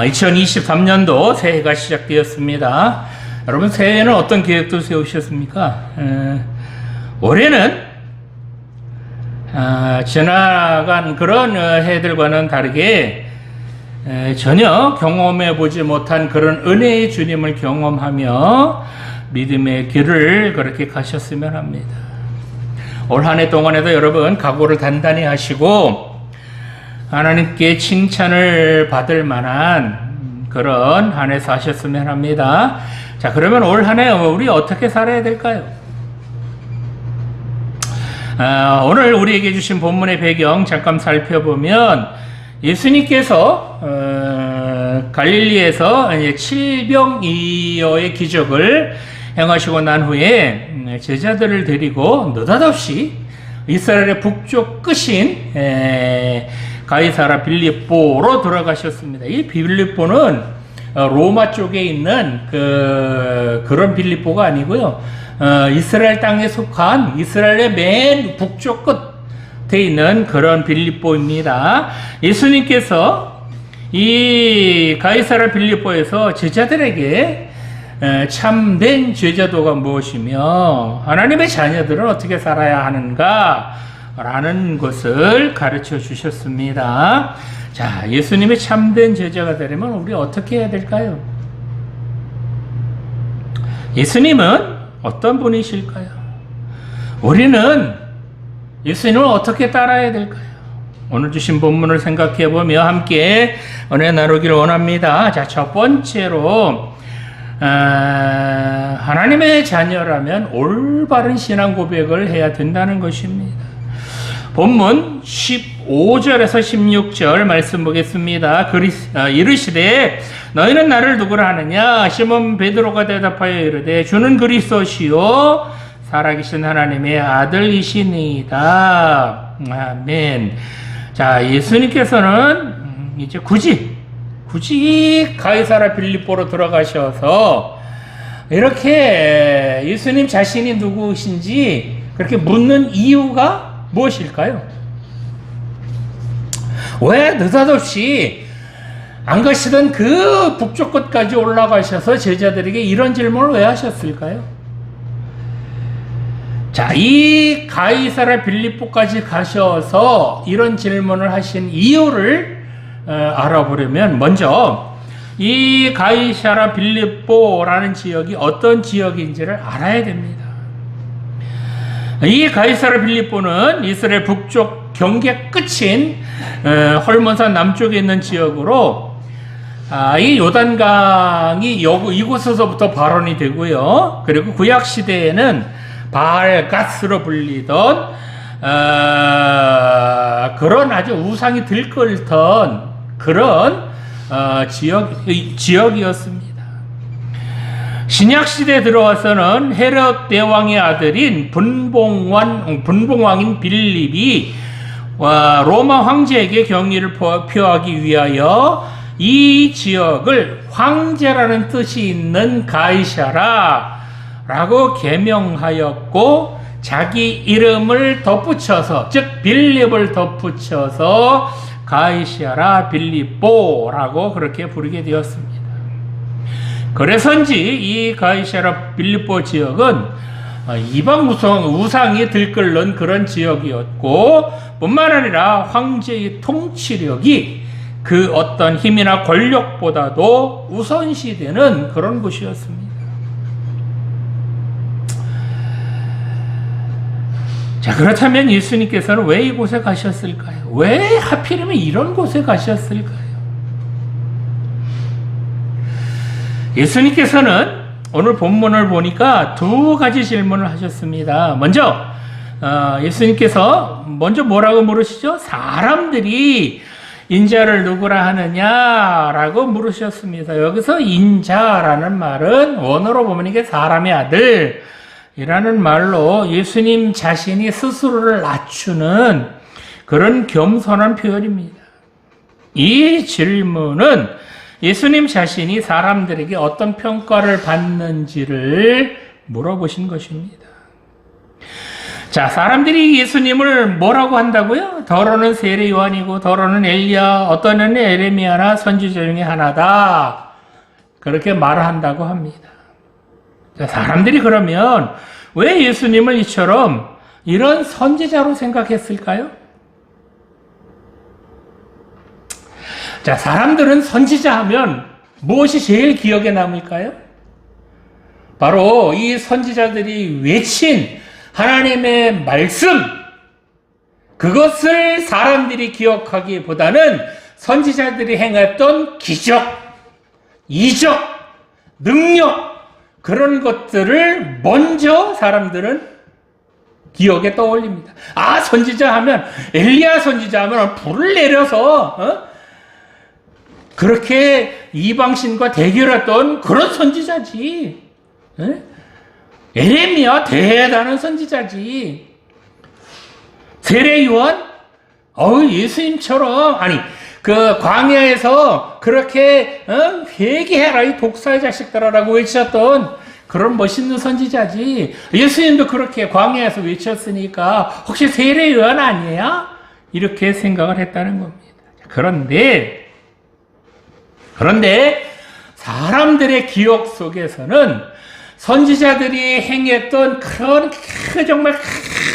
2023년도 새해가 시작되었습니다. 여러분, 새해에는 어떤 계획도 세우셨습니까? 올해는 지나간 그런 해들과는 다르게 전혀 경험해 보지 못한 그런 은혜의 주님을 경험하며 믿음의 길을 그렇게 가셨으면 합니다. 올 한 해 동안에도 여러분 각오를 단단히 하시고 하나님께 칭찬을 받을 만한 그런 한 해 사셨으면 합니다. 자, 그러면 올 한 해 우리 어떻게 살아야 될까요? 오늘 우리에게 주신 본문의 배경 잠깐 살펴보면 예수님께서 갈릴리에서 7병이어의 기적을 행하시고 난 후에 제자들을 데리고 느닷없이 이스라엘의 북쪽 끝인 가이사라 빌립보로 들어가셨습니다. 이 빌립보는 로마 쪽에 있는 그런 빌립보가 아니고요. 이스라엘 땅에 속한 이스라엘의 맨 북쪽 끝에 있는 그런 빌립보입니다. 예수님께서 이 가이사라 빌립보에서 제자들에게 참된 제자도가 무엇이며 하나님의 자녀들은 어떻게 살아야 하는가 라는 것을 가르쳐 주셨습니다. 자, 예수님의 참된 제자가 되려면 우리 어떻게 해야 될까요? 예수님은 어떤 분이실까요? 우리는 예수님을 어떻게 따라야 될까요? 오늘 주신 본문을 생각해 보며 함께 은혜 나누기를 원합니다. 자, 첫 번째로 하나님의 자녀라면 올바른 신앙 고백을 해야 된다는 것입니다. 본문 15절에서 16절 말씀 보겠습니다. 이르시되 너희는 나를 누구라 하느냐? 시몬 베드로가 대답하여 이르되 주는 그리스도시요 살아계신 하나님의 아들이시니이다. 아멘. 자, 예수님께서는 이제 굳이 가이사라 빌립보로 들어가셔서 이렇게 예수님 자신이 누구신지 그렇게 묻는 이유가 무엇일까요? 왜 느닷없이 안 가시던 그 북쪽 끝까지 올라가셔서 제자들에게 이런 질문을 왜 하셨을까요? 자, 이 가이사라 빌립보까지 가셔서 이런 질문을 하신 이유를 알아보려면 먼저 이 가이사라 빌립보라는 지역이 어떤 지역인지를 알아야 됩니다. 이 가이사라 빌립보는 이스라엘 북쪽 경계 끝인 헐몬산 남쪽에 있는 지역으로 이 요단강이 이곳에서부터 발원이 되고요. 그리고 구약 시대에는 바알가스로 불리던 그런 아주 우상이 들끓던 그런 지역이었습니다. 신약시대에 들어와서는 헤롯 대왕의 아들인 분봉왕인 빌립이 로마 황제에게 경의를 표하기 위하여 이 지역을 황제라는 뜻이 있는 가이사라라고 개명하였고 자기 이름을 덧붙여서 즉 빌립을 덧붙여서 가이사라 빌립보라고 그렇게 부르게 되었습니다. 그래서인지 이 가이사라 빌립보 지역은 이방 우상이 들끓는 그런 지역이었고 뿐만 아니라 황제의 통치력이 그 어떤 힘이나 권력보다도 우선시되는 그런 곳이었습니다. 자, 그렇다면 예수님께서는 왜 이곳에 가셨을까요? 왜 하필이면 이런 곳에 가셨을까요? 예수님께서는 오늘 본문을 보니까 두 가지 질문을 하셨습니다. 먼저 예수님께서 먼저 뭐라고 물으시죠? 사람들이 인자를 누구라 하느냐라고 물으셨습니다. 여기서 인자라는 말은 원어로 보면 이게 사람의 아들이라는 말로 예수님 자신이 스스로를 낮추는 그런 겸손한 표현입니다. 이 질문은 예수님 자신이 사람들에게 어떤 평가를 받는지를 물어보신 것입니다. 자, 사람들이 예수님을 뭐라고 한다고요? 더러는 세례 요한이고 더러는 엘리야, 어떤 에레미야나 선지자 중에 하나다. 그렇게 말을 한다고 합니다. 자, 사람들이 그러면 왜 예수님을 이처럼 이런 선지자로 생각했을까요? 자, 사람들은 선지자 하면 무엇이 제일 기억에 남을까요? 바로 이 선지자들이 외친 하나님의 말씀, 그것을 사람들이 기억하기보다는 선지자들이 행했던 기적, 이적, 능력, 그런 것들을 먼저 사람들은 기억에 떠올립니다. 아, 선지자 하면, 엘리야 선지자 하면 불을 내려서 그렇게 이방신과 대결했던 그런 선지자지. 에레미야 대단한 선지자지. 세례 요한 예수님처럼 그 광야에서 그렇게 회개해라 이 독사의 자식들아라고 외쳤던 그런 멋있는 선지자지. 예수님도 그렇게 광야에서 외쳤으니까 혹시 세례 요한 아니에요? 이렇게 생각을 했다는 겁니다. 그런데 사람들의 기억 속에서는 선지자들이 행했던 그런 정말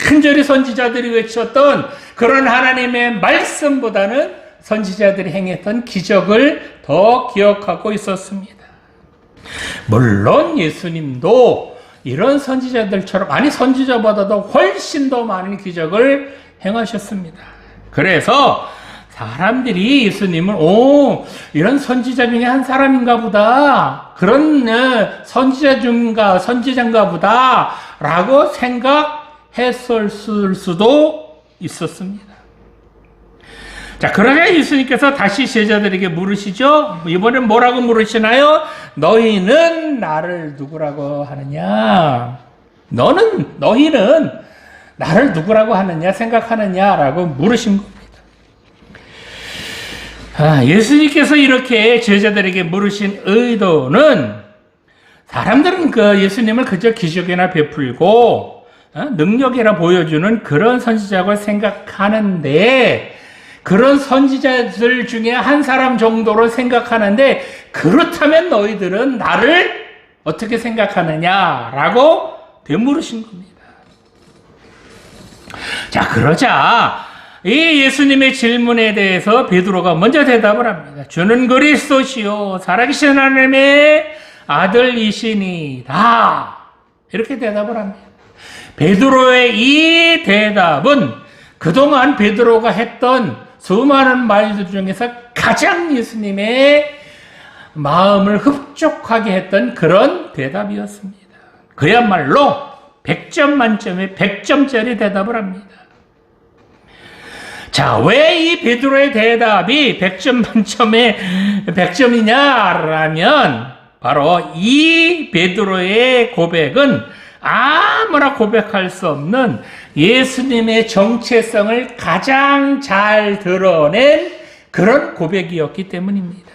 간절히 선지자들이 외쳤던 그런 하나님의 말씀보다는 선지자들이 행했던 기적을 더 기억하고 있었습니다. 물론 예수님도 이런 선지자들처럼 선지자보다도 훨씬 더 많은 기적을 행하셨습니다. 그래서 사람들이 예수님을 이런 선지자 중에 한 사람인가 보다, 그런 선지자인가 보다 라고 생각했을 수도 있었습니다. 자, 그러자 예수님께서 다시 제자들에게 물으시죠. 이번엔 뭐라고 물으시나요? 너희는 나를 누구라고 하느냐? 너희는 나를 누구라고 하느냐, 생각하느냐라고 물으신 겁니다. 예수님께서 이렇게 제자들에게 물으신 의도는 사람들은 예수님을 그저 기적이나 베풀고 능력이나 보여주는 그런 선지자라고 생각하는데, 그런 선지자들 중에 한 사람 정도로 생각하는데, 그렇다면 너희들은 나를 어떻게 생각하느냐라고 되물으신 겁니다. 자, 그러자 이 예수님의 질문에 대해서 베드로가 먼저 대답을 합니다. 주는 그리스도시요 살아계신 하나님의 아들이시니이다. 이렇게 대답을 합니다. 베드로의 이 대답은 그동안 베드로가 했던 수많은 말들 중에서 가장 예수님의 마음을 흡족하게 했던 그런 대답이었습니다. 그야말로 100점 만점에 100점짜리 대답을 합니다. 자, 왜 이 베드로의 대답이 100점 만점에 100점이냐라면 바로 이 베드로의 고백은 아무나 고백할 수 없는 예수님의 정체성을 가장 잘 드러낸 그런 고백이었기 때문입니다.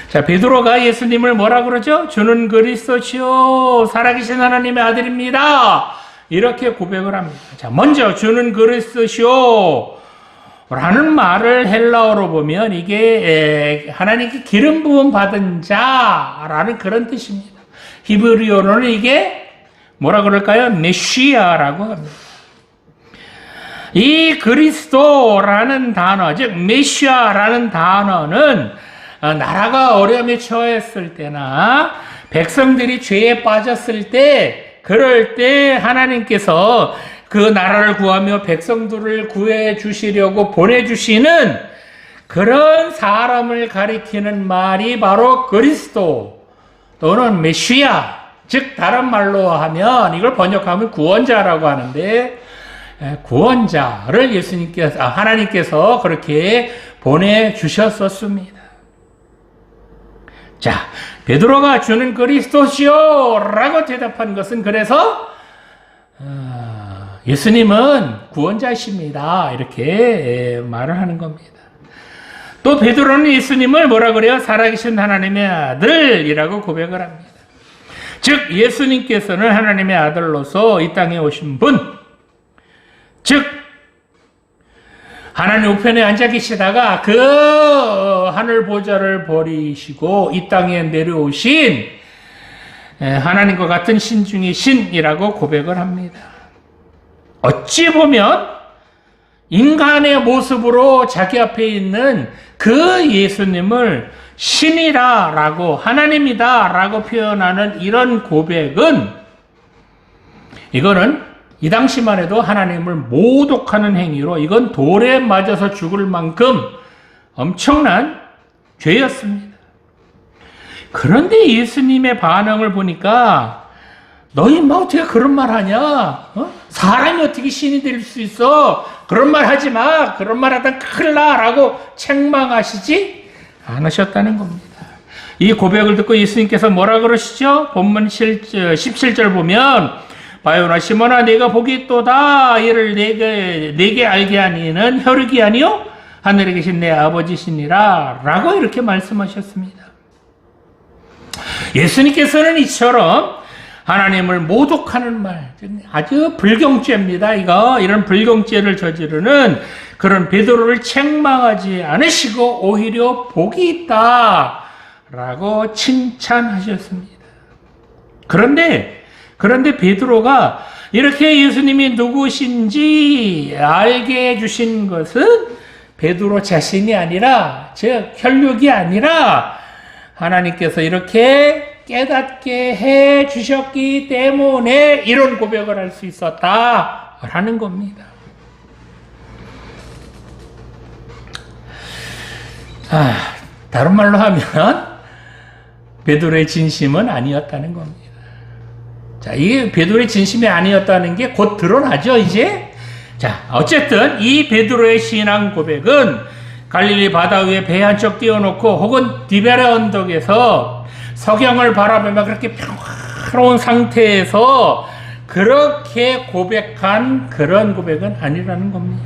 자, 베드로가 예수님을 뭐라 그러죠? 주는 그리스도시요 살아계신 하나님의 아들입니다. 이렇게 고백을 합니다. 자, 먼저 주는 그리스도시요 라는 말을 헬라어로 보면 이게 하나님께 기름 부음 받은 자라는 그런 뜻입니다. 히브리어로는 이게 뭐라 그럴까요? 메시아라고 합니다. 이 그리스도라는 단어, 즉 메시아라는 단어는 나라가 어려움에 처했을 때나 백성들이 죄에 빠졌을 때, 그럴 때 하나님께서 그 나라를 구하며 백성들을 구해 주시려고 보내주시는 그런 사람을 가리키는 말이 바로 그리스도 또는 메시아, 즉 다른 말로 하면 이걸 번역하면 구원자라고 하는데, 구원자를 하나님께서 그렇게 보내주셨었습니다. 자, 베드로가 주는 그리스도시요 라고 대답한 것은 그래서 예수님은 구원자이십니다 이렇게 말을 하는 겁니다. 또 베드로는 예수님을 뭐라 그래요? 살아계신 하나님의 아들이라고 고백을 합니다. 즉 예수님께서는 하나님의 아들로서 이 땅에 오신 분, 즉 하나님 우편에 앉아 계시다가 그 하늘 보좌를 버리시고 이 땅에 내려오신 하나님과 같은 신 중의 신이라고 고백을 합니다. 어찌 보면 인간의 모습으로 자기 앞에 있는 그 예수님을 신이라라고 하나님이다라고 표현하는 이런 고백은 이거는 이 당시만 해도 하나님을 모독하는 행위로 이건 돌에 맞아서 죽을 만큼 엄청난 죄였습니다. 그런데 예수님의 반응을 보니까 너희 뭐 어떻게 그런 말 하냐? 사람이 어떻게 신이 될 수 있어? 그런 말 하지 마. 그런 말 하다 큰일 나. 라고 책망하시지 않으셨다는 겁니다. 이 고백을 듣고 예수님께서 뭐라 그러시죠? 본문 17절 보면 바요나 시몬아 내가 복이 있도다. 이를 내게 알게 하니는 혈육이 아니요 하늘에 계신 내 아버지시니라. 라고 이렇게 말씀하셨습니다. 예수님께서는 이처럼 하나님을 모독하는 말, 아주 불경죄입니다. 이런 불경죄를 저지르는 그런 베드로를 책망하지 않으시고 오히려 복이 있다라고 칭찬하셨습니다. 그런데 베드로가 이렇게 예수님이 누구신지 알게 해주신 것은 베드로 자신이 아니라, 즉 혈육이 아니라 하나님께서 이렇게 깨닫게 해 주셨기 때문에 이런 고백을 할 수 있었다라는 겁니다. 다른 말로 하면 베드로의 진심은 아니었다는 겁니다. 자, 이게 베드로의 진심이 아니었다는 게 곧 드러나죠, 이제? 자, 어쨌든 이 베드로의 신앙 고백은 갈릴리 바다 위에 배 한쪽 띄워놓고 혹은 디베레 언덕에서 석양을 바라보며 그렇게 평화로운 상태에서 그렇게 고백한 그런 고백은 아니라는 겁니다.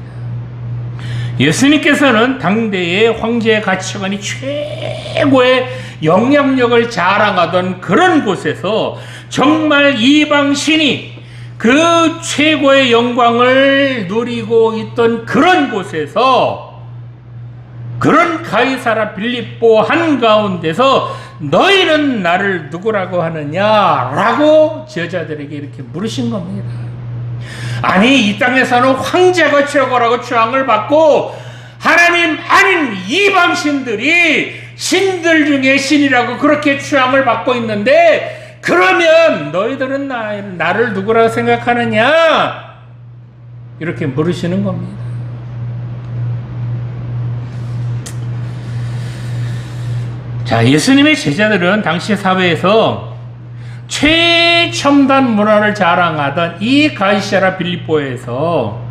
예수님께서는 당대의 황제의 가치관이 최고의 영향력을 자랑하던 그런 곳에서 정말 이방 신이 그 최고의 영광을 누리고 있던 그런 곳에서 그런 가이사라 빌립보 한가운데서 너희는 나를 누구라고 하느냐라고 제자들에게 이렇게 물으신 겁니다. 아니 이 땅에서는 황제가 최고라고 추앙을 받고 하나님 아닌 이방신들이 신들 중에 신이라고 그렇게 추앙을 받고 있는데 그러면 너희들은 나를 누구라고 생각하느냐 이렇게 물으시는 겁니다. 자, 예수님의 제자들은 당시 사회에서 최첨단 문화를 자랑하던 이 가이사라 빌립보에서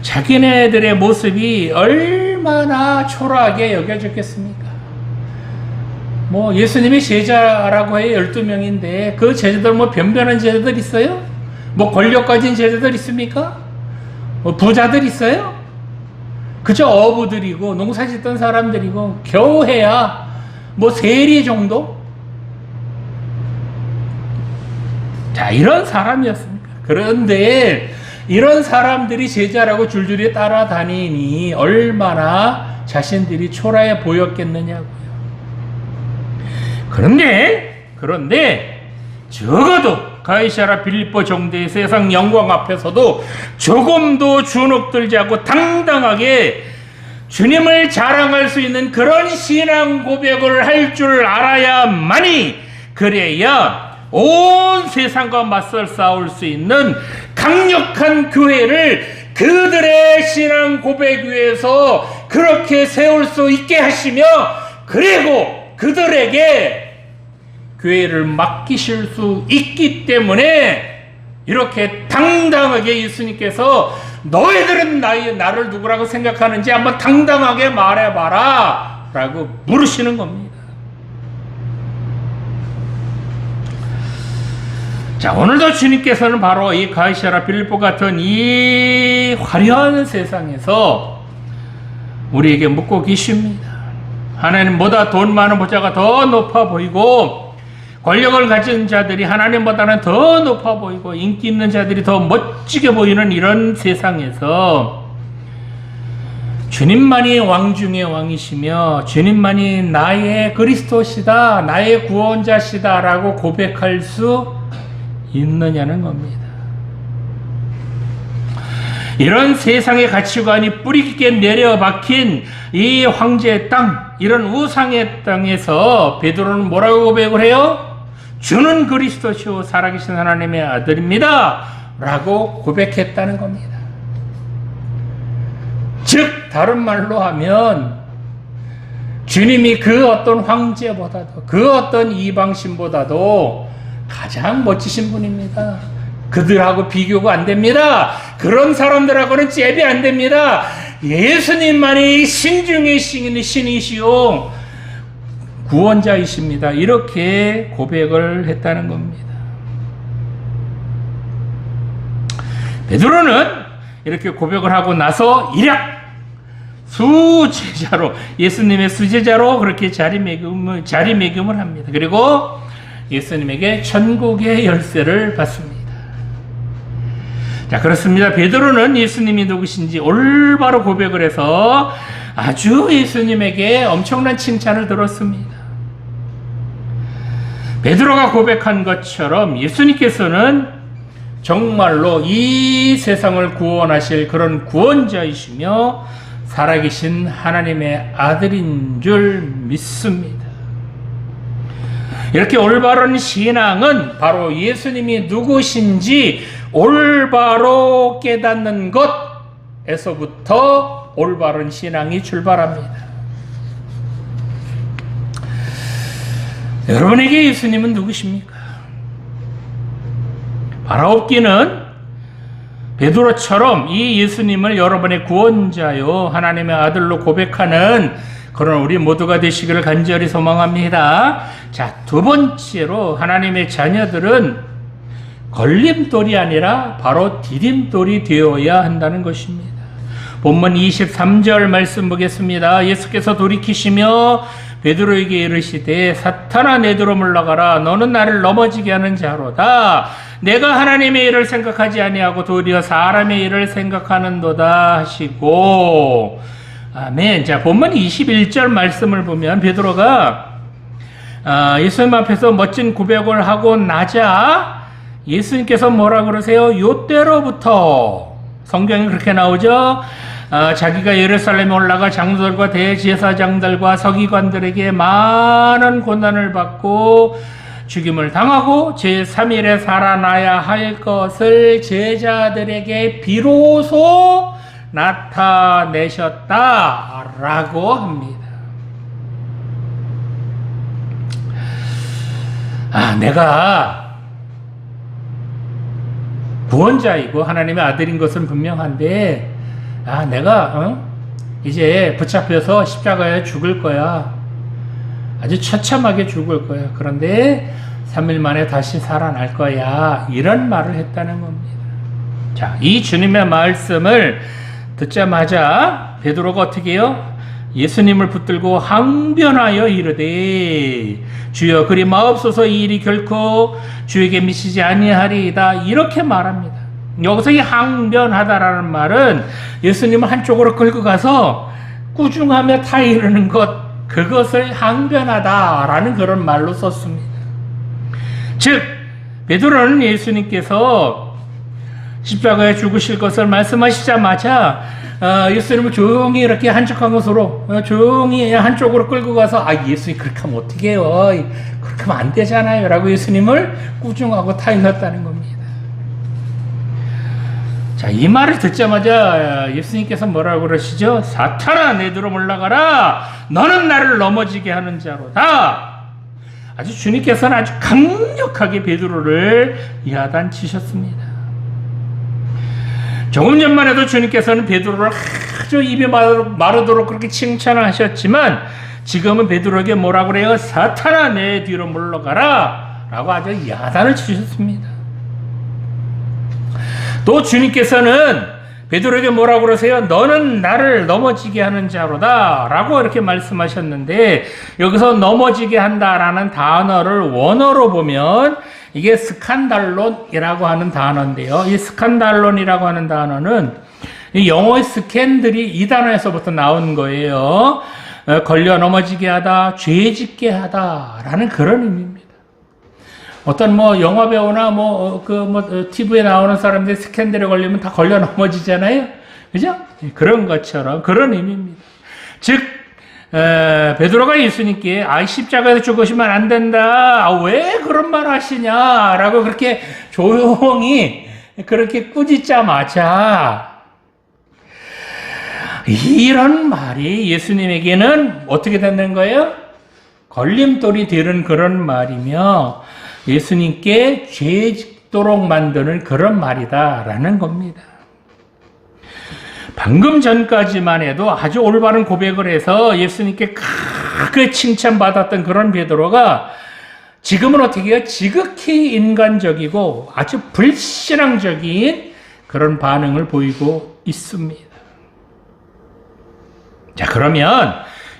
자기네들의 모습이 얼마나 초라하게 여겨졌겠습니까? 뭐 예수님의 제자라고 해요. 12명인데 그 제자들 뭐 변변한 제자들 있어요? 뭐 권력 가진 제자들 있습니까? 뭐 부자들 있어요? 그저 어부들이고 농사 짓던 사람들이고 겨우 해야 뭐 세리 정도? 자, 이런 사람이었습니까? 그런데 이런 사람들이 제자라고 줄줄이 따라다니니 얼마나 자신들이 초라해 보였겠느냐고요. 그런데 적어도 가이사라 빌립보 정도의 세상 영광 앞에서도 조금도 주눅들지 않고 당당하게 주님을 자랑할 수 있는 그런 신앙 고백을 할 줄 알아야만이 그래야 온 세상과 맞설 싸울 수 있는 강력한 교회를 그들의 신앙 고백 위에서 그렇게 세울 수 있게 하시며 그리고 그들에게 교회를 맡기실 수 있기 때문에 이렇게 당당하게 예수님께서 너희들은 나를 누구라고 생각하는지 한번 당당하게 말해봐라 라고 물으시는 겁니다. 자, 오늘도 주님께서는 바로 이 가이사라 빌립보 같은 이 화려한 세상에서 우리에게 묻고 계십니다. 하나님보다 돈 많은 부자가 더 높아 보이고 권력을 가진 자들이 하나님보다는 더 높아 보이고 인기 있는 자들이 더 멋지게 보이는 이런 세상에서 주님만이 왕 중의 왕이시며 주님만이 나의 그리스도시다, 나의 구원자시다 라고 고백할 수 있느냐는 겁니다. 이런 세상의 가치관이 뿌리 깊게 내려박힌 이 황제의 땅, 이런 우상의 땅에서 베드로는 뭐라고 고백을 해요? 주는 그리스도시오 살아계신 하나님의 아들입니다 라고 고백했다는 겁니다. 즉 다른 말로 하면 주님이 그 어떤 황제보다도 그 어떤 이방신보다도 가장 멋지신 분입니다. 그들하고 비교가 안 됩니다. 그런 사람들하고는 잽이 안 됩니다. 예수님만이 신중의 신이시오 구원자이십니다. 이렇게 고백을 했다는 겁니다. 베드로는 이렇게 고백을 하고 나서 일약 수제자로, 예수님의 수제자로 그렇게 자리매김을 합니다. 그리고 예수님에게 천국의 열쇠를 받습니다. 자, 그렇습니다. 베드로는 예수님이 누구신지 올바로 고백을 해서 아주 예수님에게 엄청난 칭찬을 들었습니다. 베드로가 고백한 것처럼 예수님께서는 정말로 이 세상을 구원하실 그런 구원자이시며 살아계신 하나님의 아들인 줄 믿습니다. 이렇게 올바른 신앙은 바로 예수님이 누구신지 올바로 깨닫는 것에서부터 올바른 신앙이 출발합니다. 여러분에게 예수님은 누구십니까? 바라옵기는 베드로처럼 이 예수님을 여러분의 구원자요 하나님의 아들로 고백하는 그런 우리 모두가 되시기를 간절히 소망합니다. 자, 두 번째로 하나님의 자녀들은 걸림돌이 아니라 바로 디딤돌이 되어야 한다는 것입니다. 본문 23절 말씀 보겠습니다. 예수께서 돌이키시며 베드로에게 이르시되 사탄아 내게로 물러가라 너는 나를 넘어지게 하는 자로다. 내가 하나님의 일을 생각하지 아니하고 도리어 사람의 일을 생각하는도다 하시고 아멘. 자, 본문 21절 말씀을 보면 베드로가 예수님 앞에서 멋진 고백을 하고 나자 예수님께서 뭐라 그러세요? 요때로부터 성경에 그렇게 나오죠. 자기가 예루살렘에 올라가 장로들과 대제사장들과 서기관들에게 많은 고난을 받고 죽임을 당하고 제3일에 살아나야 할 것을 제자들에게 비로소 나타내셨다라고 합니다. 내가 구원자이고 하나님의 아들인 것은 분명한데 내가 이제 붙잡혀서 십자가에 죽을 거야. 아주 처참하게 죽을 거야. 그런데 3일 만에 다시 살아날 거야. 이런 말을 했다는 겁니다. 자, 이 주님의 말씀을 듣자마자 베드로가 어떻게 해요? 예수님을 붙들고 항변하여 이르되 주여 그리 마옵소서 이 일이 결코 주에게 미치지 아니하리이다. 이렇게 말합니다. 여기서 이 항변하다라는 말은 예수님을 한쪽으로 끌고 가서 꾸중하며 타이르는 것, 그것을 항변하다라는 그런 말로 썼습니다. 즉 베드로는 예수님께서 십자가에 죽으실 것을 말씀하시자마자 예수님을 조용히 이렇게 한적한 것으로 조용히 한쪽으로 끌고 가서 예수님 그렇게 하면 어떻게 해요? 그렇게 하면 안 되잖아요 라고 예수님을 꾸중하고 타일렀다는 겁니다. 자, 이 말을 듣자마자 예수님께서 뭐라고 그러시죠? 사탄아 내게로 올라가라 너는 나를 넘어지게 하는 자로다. 아주 주님께서는 아주 강력하게 베드로를 야단치셨습니다. 조금 전만 해도 주님께서는 베드로를 아주 입이 마르도록 그렇게 칭찬을 하셨지만 지금은 베드로에게 뭐라고 그래요? 사탄아 내 뒤로 물러가라 라고 아주 야단을 치셨습니다. 또 주님께서는 베드로에게 뭐라고 그러세요? 너는 나를 넘어지게 하는 자로다 라고 이렇게 말씀하셨는데, 여기서 넘어지게 한다라는 단어를 원어로 보면 이게 스칸달론이라고 하는 단어인데요. 이 스칸달론이라고 하는 단어는 이 영어의 스캔들이 이 단어에서부터 나온 거예요. 걸려 넘어지게 하다, 죄 짓게 하다라는 그런 의미입니다. 어떤 영화 배우나 TV에 나오는 사람들이 스캔들에 걸리면 다 걸려 넘어지잖아요. 그죠? 그런 것처럼 그런 의미입니다. 즉, 베드로가 예수님께 십자가에서 죽으시면 안 된다. 왜 그런 말 하시냐라고 그렇게 조용히 그렇게 꾸짖자마자 이런 말이 예수님에게는 어떻게 되는 거예요? 걸림돌이 되는 그런 말이며 예수님께 죄 짓도록 만드는 그런 말이다라는 겁니다. 방금 전까지만 해도 아주 올바른 고백을 해서 예수님께 크게 칭찬받았던 그런 베드로가 지금은 어떻게 해요? 지극히 인간적이고 아주 불신앙적인 그런 반응을 보이고 있습니다. 자, 그러면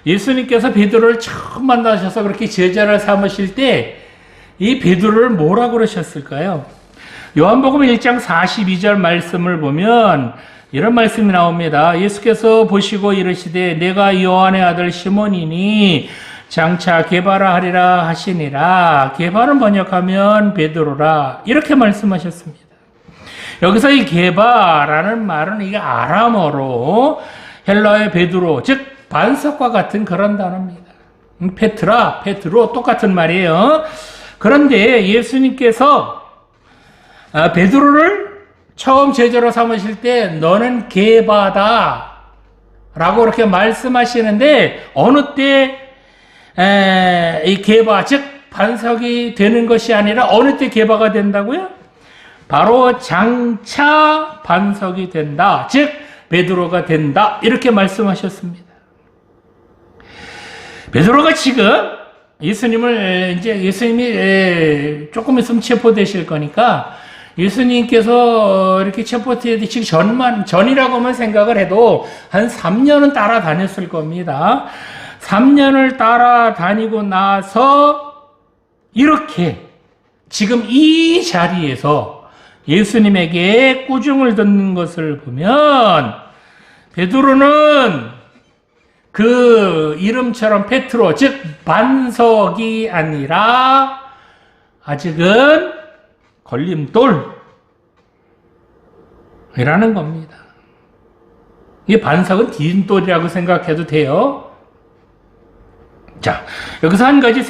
예수님께서 베드로를 처음 만나셔서 그렇게 제자를 삼으실 때 이 베드로를 뭐라고 그러셨을까요? 요한복음 1장 42절 말씀을 보면 이런 말씀이 나옵니다. 예수께서 보시고 이르시되 내가 요한의 아들 시몬이니 장차 게바라 하리라 하시니라. 게바는 번역하면 베드로라. 이렇게 말씀하셨습니다. 여기서 이 게바라는 말은 이게 아람어로 헬라어의 베드로, 즉 반석과 같은 그런 단어입니다. 페트라, 페트로 똑같은 말이에요. 그런데 예수님께서 베드로를 처음 제자로 삼으실 때 너는 게바다 라고 그렇게 말씀하시는데 어느 때 이 게바, 즉 반석이 되는 것이 아니라 어느 때 게바가 된다고요? 바로 장차 반석이 된다. 즉 베드로가 된다. 이렇게 말씀하셨습니다. 베드로가 지금 예수님이 조금 있으면 체포되실 거니까 예수님께서 이렇게 체포되기 전이라고만 생각을 해도 한 3년은 따라다녔을 겁니다. 3년을 따라다니고 나서 이렇게 지금 이 자리에서 예수님에게 꾸중을 듣는 것을 보면 베드로는 그 이름처럼 페트로, 즉 반석이 아니라 아직은 걸림돌이라는 겁니다. 이 반석은 디딤돌이라고 생각해도 돼요. 자, 여기서 한 가지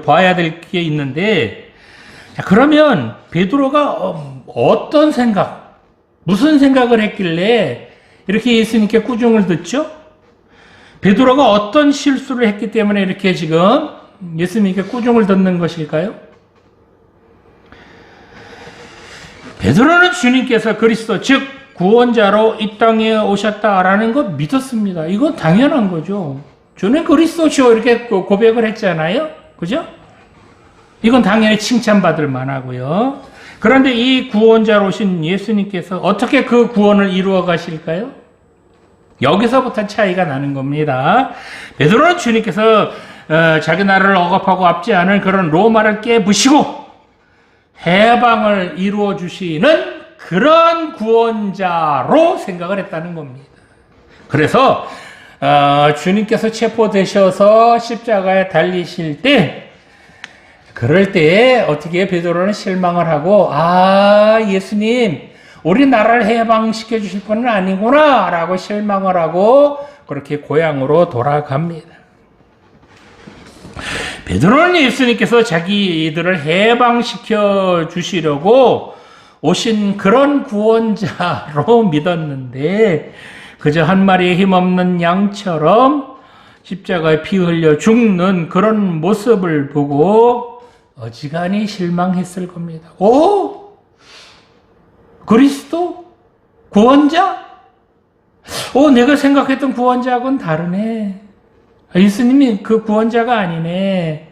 봐야 될 게 있는데, 자, 그러면 베드로가 무슨 생각을 했길래 이렇게 예수님께 꾸중을 듣죠? 베드로가 어떤 실수를 했기 때문에 이렇게 지금 예수님께 꾸중을 듣는 것일까요? 베드로는 주님께서 그리스도, 즉 구원자로 이 땅에 오셨다라는 거 믿었습니다. 이건 당연한 거죠. 주는 그리스도시오 이렇게 고백을 했잖아요. 그죠? 이건 당연히 칭찬받을 만하고요. 그런데 이 구원자로 오신 예수님께서 어떻게 그 구원을 이루어 가실까요? 여기서부터 차이가 나는 겁니다. 베드로는 주님께서 자기 나라를 억압하고 앞지 않은 그런 로마를 깨부시고 해방을 이루어 주시는 그런 구원자로 생각을 했다는 겁니다. 그래서 주님께서 체포되셔서 십자가에 달리실 때, 그럴 때 어떻게 베드로는 실망을 하고 예수님 우리 나라를 해방시켜 주실 분은 아니구나 라고 실망을 하고 그렇게 고향으로 돌아갑니다. 베드로는 예수님께서 자기들을 해방시켜 주시려고 오신 그런 구원자로 믿었는데 그저 한 마리의 힘없는 양처럼 십자가에 피 흘려 죽는 그런 모습을 보고 어지간히 실망했을 겁니다. 그리스도? 구원자? 내가 생각했던 구원자하고는 다르네. 예수님이 그 구원자가 아니네.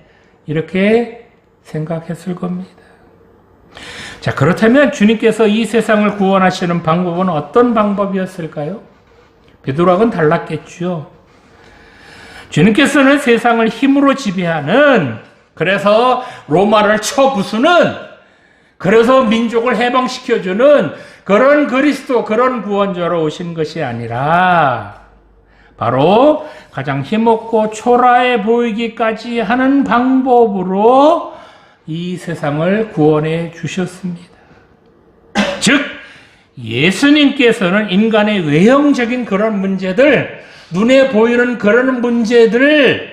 이렇게 생각했을 겁니다. 자, 그렇다면 주님께서 이 세상을 구원하시는 방법은 어떤 방법이었을까요? 베드로하고는 달랐겠죠. 주님께서는 세상을 힘으로 지배하는, 그래서 로마를 쳐부수는, 그래서 민족을 해방시켜주는 그런 그리스도, 그런 구원자로 오신 것이 아니라 바로 가장 힘없고 초라해 보이기까지 하는 방법으로 이 세상을 구원해 주셨습니다. 즉, 예수님께서는 인간의 외형적인 그런 문제들, 눈에 보이는 그런 문제들도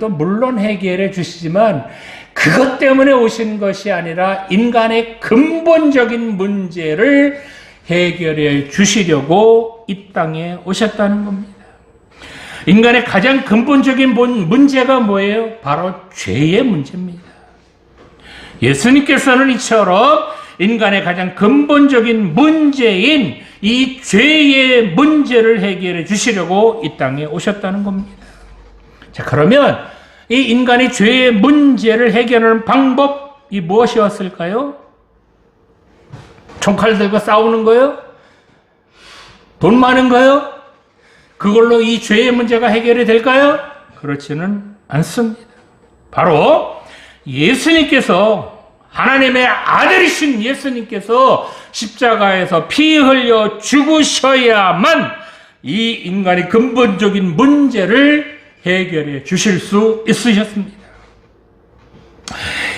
물론 해결해 주시지만 그것 때문에 오신 것이 아니라 인간의 근본적인 문제를 해결해 주시려고 이 땅에 오셨다는 겁니다. 인간의 가장 근본적인 문제가 뭐예요? 바로 죄의 문제입니다. 예수님께서는 이처럼 인간의 가장 근본적인 문제인 이 죄의 문제를 해결해 주시려고 이 땅에 오셨다는 겁니다. 자, 그러면 이 인간의 죄의 문제를 해결하는 방법이 무엇이었을까요? 총칼 들고 싸우는 거요? 돈 많은 거요? 그걸로 이 죄의 문제가 해결이 될까요? 그렇지는 않습니다. 바로 예수님께서, 하나님의 아들이신 예수님께서 십자가에서 피 흘려 죽으셔야만 이 인간의 근본적인 문제를 해결해 주실 수 있으셨습니다.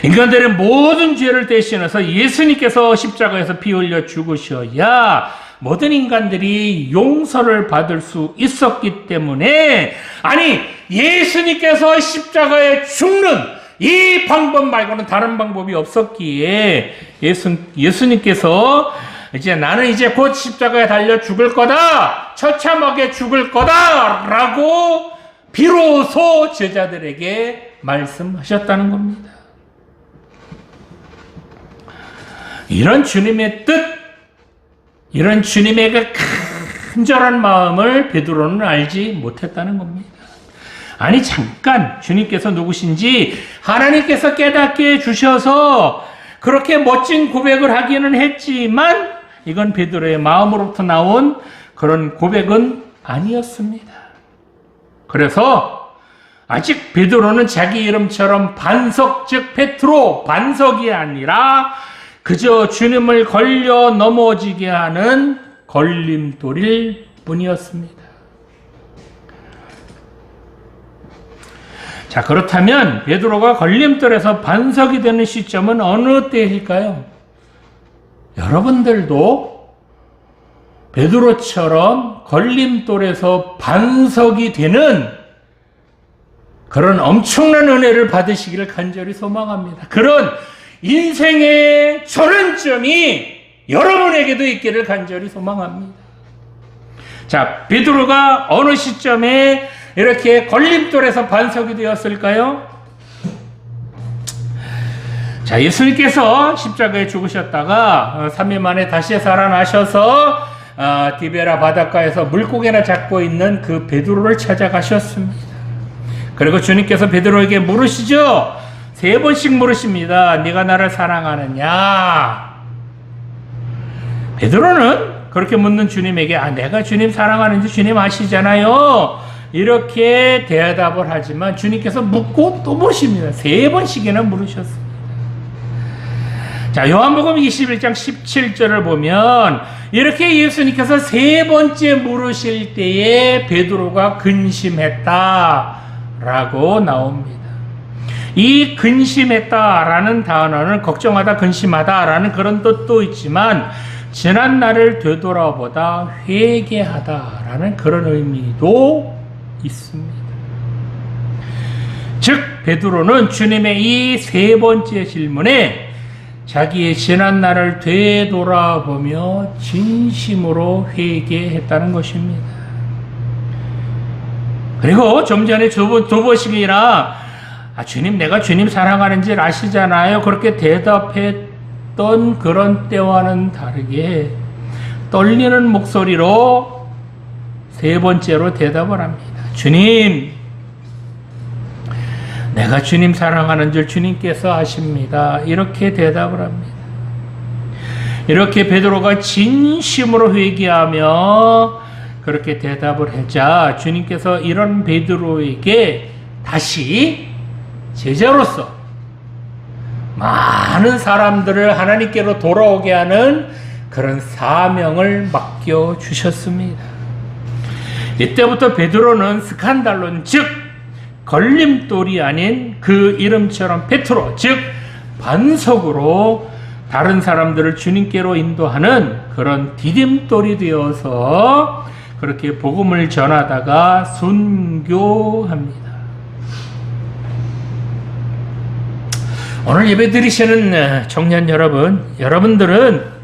인간들의 모든 죄를 대신해서 예수님께서 십자가에서 피 흘려 죽으셔야 모든 인간들이 용서를 받을 수 있었기 때문에, 아니, 예수님께서 십자가에 죽는 이 방법 말고는 다른 방법이 없었기에 예수님께서 이제 나는 이제 곧 십자가에 달려 죽을 거다, 처참하게 죽을 거다 라고 비로소 제자들에게 말씀하셨다는 겁니다. 이런 주님의 뜻, 이런 주님의 그 간절한 마음을 베드로는 알지 못했다는 겁니다. 아니, 잠깐 주님께서 누구신지 하나님께서 깨닫게 해주셔서 그렇게 멋진 고백을 하기는 했지만 이건 베드로의 마음으로부터 나온 그런 고백은 아니었습니다. 그래서 아직 베드로는 자기 이름처럼 반석, 즉 페트로, 반석이 아니라 그저 주님을 걸려 넘어지게 하는 걸림돌일 뿐이었습니다. 자, 그렇다면 베드로가 걸림돌에서 반석이 되는 시점은 어느 때일까요? 여러분들도 베드로처럼 걸림돌에서 반석이 되는 그런 엄청난 은혜를 받으시기를 간절히 소망합니다. 그런 인생의 전환점이 여러분에게도 있기를 간절히 소망합니다. 자, 베드로가 어느 시점에 이렇게 걸림돌에서 반석이 되었을까요? 자, 예수님께서 십자가에 죽으셨다가 3일 만에 다시 살아나셔서 디베라 바닷가에서 물고기나 잡고 있는 그 베드로를 찾아가셨습니다. 그리고 주님께서 베드로에게 물으시죠. 3번씩 물으십니다. 네가 나를 사랑하느냐? 베드로는 그렇게 묻는 주님에게 내가 주님 사랑하는지 주님 아시잖아요. 이렇게 대답을 하지만 주님께서 묻고 또 물으십니다. 3번씩이나 물으셨습니다. 자, 요한복음 21장 17절을 보면 이렇게 예수님께서 3번째 물으실 때에 베드로가 근심했다라고 나옵니다. 이 근심했다라는 단어는 걱정하다, 근심하다라는 그런 뜻도 있지만 지난 날을 되돌아보다 회개하다라는 그런 의미도 있습니다. 즉 베드로는 주님의 이 3번째 질문에 자기의 지난 날을 되돌아보며 진심으로 회개했다는 것입니다. 그리고 좀 전에 두 번씩이나 주님, 내가 주님 사랑하는지 아시잖아요. 그렇게 대답했던 그런 때와는 다르게 떨리는 목소리로 3번째로 대답을 합니다. 주님, 내가 주님 사랑하는 줄 주님께서 아십니다. 이렇게 대답을 합니다. 이렇게 베드로가 진심으로 회개하며 그렇게 대답을 하자 주님께서 이런 베드로에게 다시 제자로서 많은 사람들을 하나님께로 돌아오게 하는 그런 사명을 맡겨주셨습니다. 이때부터 베드로는 스칸달론, 즉 걸림돌이 아닌 그 이름처럼 페트로, 즉 반석으로 다른 사람들을 주님께로 인도하는 그런 디딤돌이 되어서 그렇게 복음을 전하다가 순교합니다. 오늘 예배 드리시는 청년 여러분, 여러분들은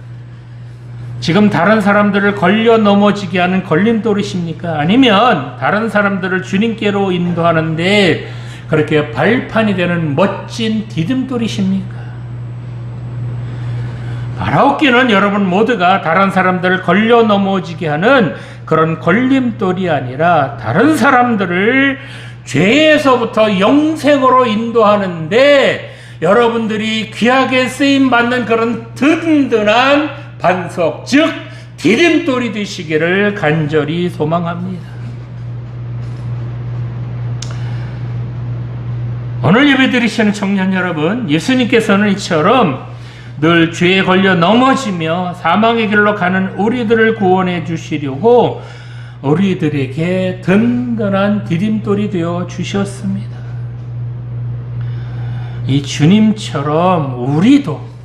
지금 다른 사람들을 걸려 넘어지게 하는 걸림돌이십니까? 아니면 다른 사람들을 주님께로 인도하는데 그렇게 발판이 되는 멋진 디딤돌이십니까? 바라옵기는 여러분 모두가 다른 사람들을 걸려 넘어지게 하는 그런 걸림돌이 아니라 다른 사람들을 죄에서부터 영생으로 인도하는데 여러분들이 귀하게 쓰임받는 그런 든든한 반석, 즉 디딤돌이 되시기를 간절히 소망합니다. 오늘 예배 드리시는 청년 여러분, 예수님께서는 이처럼 늘 죄에 걸려 넘어지며 사망의 길로 가는 우리들을 구원해 주시려고 우리들에게 든든한 디딤돌이 되어 주셨습니다. 이 주님처럼 우리도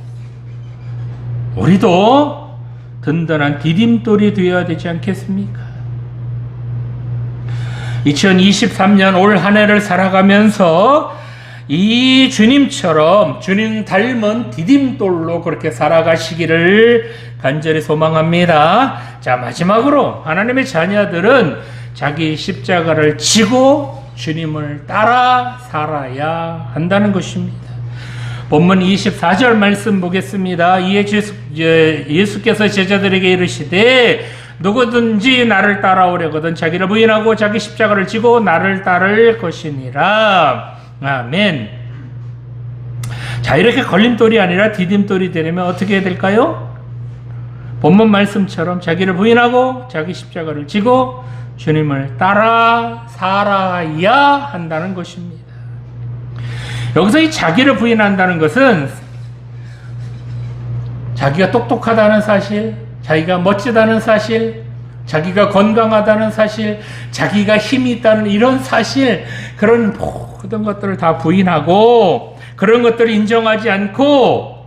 든든한 디딤돌이 되어야 되지 않겠습니까? 2023년 올 한 해를 살아가면서 이 주님처럼 주님 닮은 디딤돌로 그렇게 살아가시기를 간절히 소망합니다. 자, 마지막으로 하나님의 자녀들은 자기 십자가를 지고 주님을 따라 살아야 한다는 것입니다. 본문 24절 말씀 보겠습니다. 이에 예수께서 제자들에게 이르시되 누구든지 나를 따라오려거든 자기를 부인하고 자기 십자가를 지고 나를 따를 것이니라. 아멘. 자, 이렇게 걸림돌이 아니라 디딤돌이 되려면 어떻게 해야 될까요? 본문 말씀처럼 자기를 부인하고 자기 십자가를 지고 주님을 따라 살아야 한다는 것입니다. 여기서 이 자기를 부인한다는 것은 자기가 똑똑하다는 사실, 자기가 멋지다는 사실, 자기가 건강하다는 사실, 자기가 힘이 있다는 이런 사실, 그런 모든 것들을 다 부인하고 그런 것들을 인정하지 않고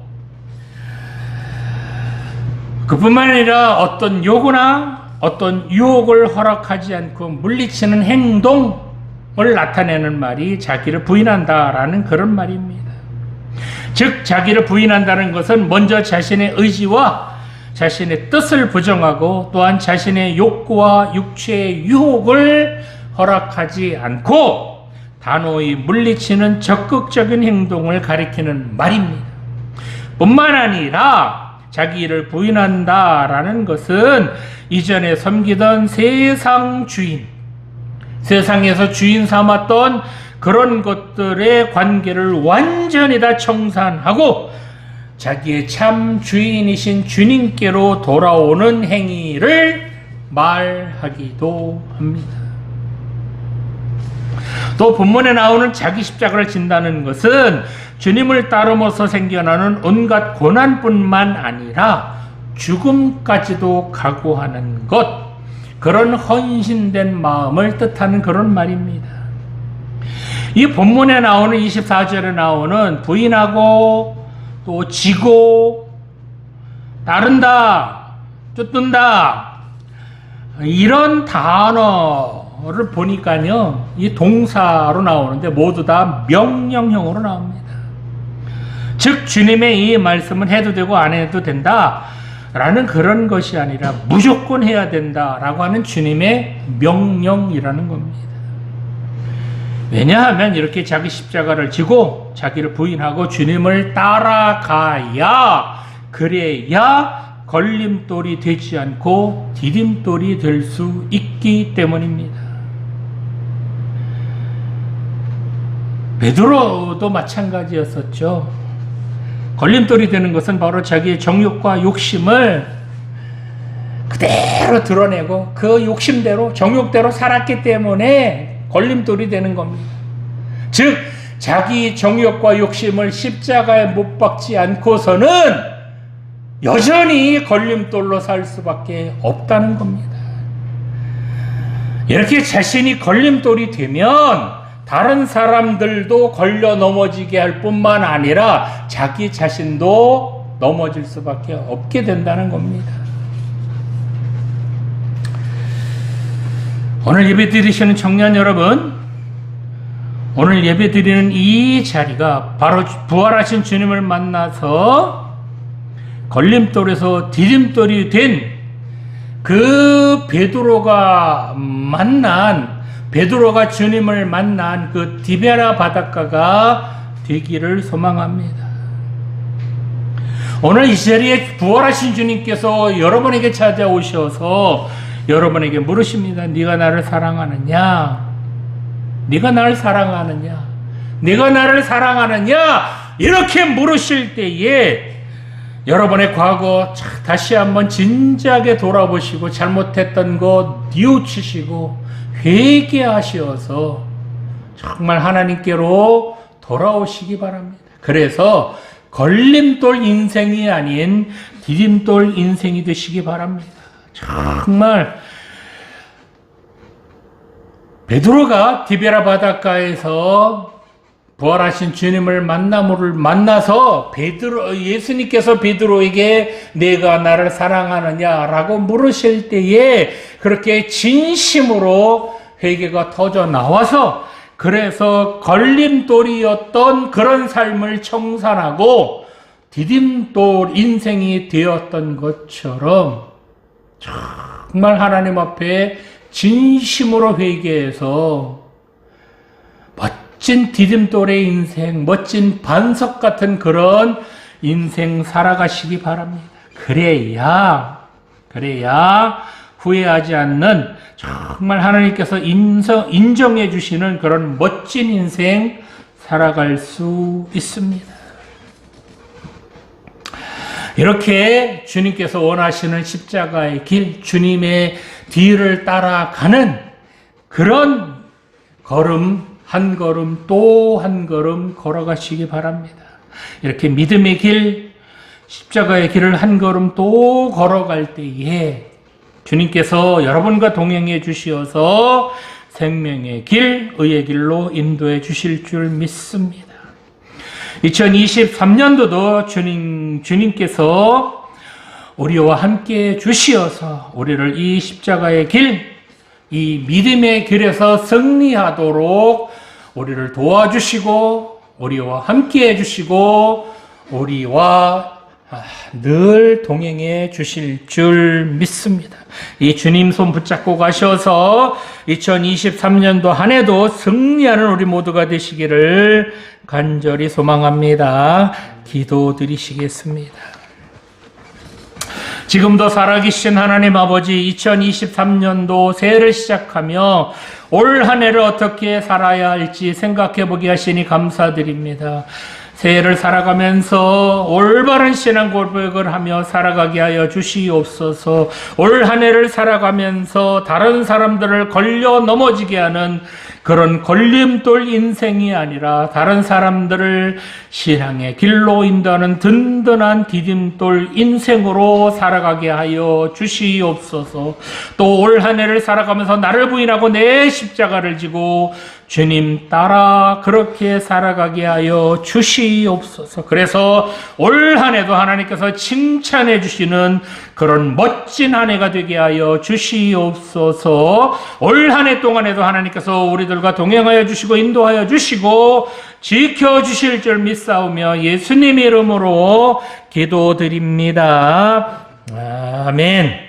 그뿐만 아니라 어떤 요구나 어떤 유혹을 허락하지 않고 물리치는 행동을 나타내는 말이 자기를 부인한다라는 그런 말입니다. 즉 자기를 부인한다는 것은 먼저 자신의 의지와 자신의 뜻을 부정하고 또한 자신의 욕구와 육체의 유혹을 허락하지 않고 단호히 물리치는 적극적인 행동을 가리키는 말입니다. 뿐만 아니라 자기 일을 부인한다라는 것은 이전에 섬기던 세상 주인, 세상에서 주인 삼았던 그런 것들의 관계를 완전히 다 청산하고 자기의 참 주인이신 주님께로 돌아오는 행위를 말하기도 합니다. 또 본문에 나오는 자기 십자가를 진다는 것은 주님을 따름으로써 생겨나는 온갖 고난뿐만 아니라 죽음까지도 각오하는 것, 그런 헌신된 마음을 뜻하는 그런 말입니다. 이 본문에 나오는 24절에 나오는 부인하고 또 지고 따른다, 쫓는다 이런 단어를 보니까요, 이 동사로 나오는데 모두 다 명령형으로 나옵니다. 즉 주님의 이 말씀은 해도 되고 안 해도 된다 라는 그런 것이 아니라 무조건 해야 된다 라고 하는 주님의 명령이라는 겁니다. 왜냐하면 이렇게 자기 십자가를 지고 자기를 부인하고 주님을 따라가야, 그래야 걸림돌이 되지 않고 디딤돌이 될 수 있기 때문입니다. 베드로도 마찬가지였었죠. 걸림돌이 되는 것은 바로 자기의 정욕과 욕심을 그대로 드러내고 그 욕심대로 정욕대로 살았기 때문에 걸림돌이 되는 겁니다. 즉 자기 정욕과 욕심을 십자가에 못 박지 않고서는 여전히 걸림돌로 살 수밖에 없다는 겁니다. 이렇게 자신이 걸림돌이 되면 다른 사람들도 걸려 넘어지게 할 뿐만 아니라 자기 자신도 넘어질 수밖에 없게 된다는 겁니다. 오늘 예배 드리시는 청년 여러분, 오늘 예배 드리는 이 자리가 바로 부활하신 주님을 만나서 걸림돌에서 디딤돌이 된 그 베드로가 주님을 만난 그 디베라 바닷가가 되기를 소망합니다. 오늘 이 자리에 부활하신 주님께서 여러분에게 찾아오셔서 여러분에게 물으십니다. 네가 나를 사랑하느냐? 네가 나를 사랑하느냐? 네가 나를 사랑하느냐? 이렇게 물으실 때에 여러분의 과거 다시 한번 진지하게 돌아보시고 잘못했던 것 뉘우치시고 회개하셔서 정말 하나님께로 돌아오시기 바랍니다. 그래서 걸림돌 인생이 아닌 디딤돌 인생이 되시기 바랍니다. 정말 베드로가 디베라 바닷가에서 부활하신 주님을 만나서 예수님께서 베드로에게 내가 나를 사랑하느냐라고 물으실 때에 그렇게 진심으로 회개가 터져 나와서 그래서 걸림돌이었던 그런 삶을 청산하고 디딤돌 인생이 되었던 것처럼 정말 하나님 앞에 진심으로 회개해서 멋진 디딤돌의 인생, 멋진 반석 같은 그런 인생 살아가시기 바랍니다. 그래야 후회하지 않는 정말 하나님께서 인정해 주시는 그런 멋진 인생 살아갈 수 있습니다. 이렇게 주님께서 원하시는 십자가의 길, 주님의 뒤를 따라가는 그런 걸음, 한 걸음 또 한 걸음 걸어가시기 바랍니다. 이렇게 믿음의 길, 십자가의 길을 한 걸음 또 걸어갈 때에 주님께서 여러분과 동행해 주시어서 생명의 길, 의의 길로 인도해 주실 줄 믿습니다. 2023년도도 주님께서 우리와 함께 주시어서 우리를 이 십자가의 길, 이 믿음의 길에서 승리하도록 우리를 도와주시고 우리와 함께 해주시고 우리와 늘 동행해 주실 줄 믿습니다. 이 주님 손 붙잡고 가셔서 2023년도 한 해도 승리하는 우리 모두가 되시기를 간절히 소망합니다. 기도드리시겠습니다. 지금도 살아계신 하나님 아버지, 2023년도 새해를 시작하며 올 한 해를 어떻게 살아야 할지 생각해 보게 하시니 감사드립니다. 새해를 살아가면서 올바른 신앙 고백을 하며 살아가게 하여 주시옵소서. 올 한 해를 살아가면서 다른 사람들을 걸려 넘어지게 하는 그런 걸림돌 인생이 아니라 다른 사람들을 신앙의 길로 인도하는 든든한 디딤돌 인생으로 살아가게 하여 주시옵소서. 또 올 한 해를 살아가면서 나를 부인하고 내 십자가를 지고 주님 따라 그렇게 살아가게 하여 주시옵소서. 그래서 올 한 해도 하나님께서 칭찬해 주시는 그런 멋진 한 해가 되게 하여 주시옵소서. 올 한 해 동안에도 하나님께서 우리들과 동행하여 주시고 인도하여 주시고 지켜주실 줄 믿사오며 예수님의 이름으로 기도드립니다. 아멘.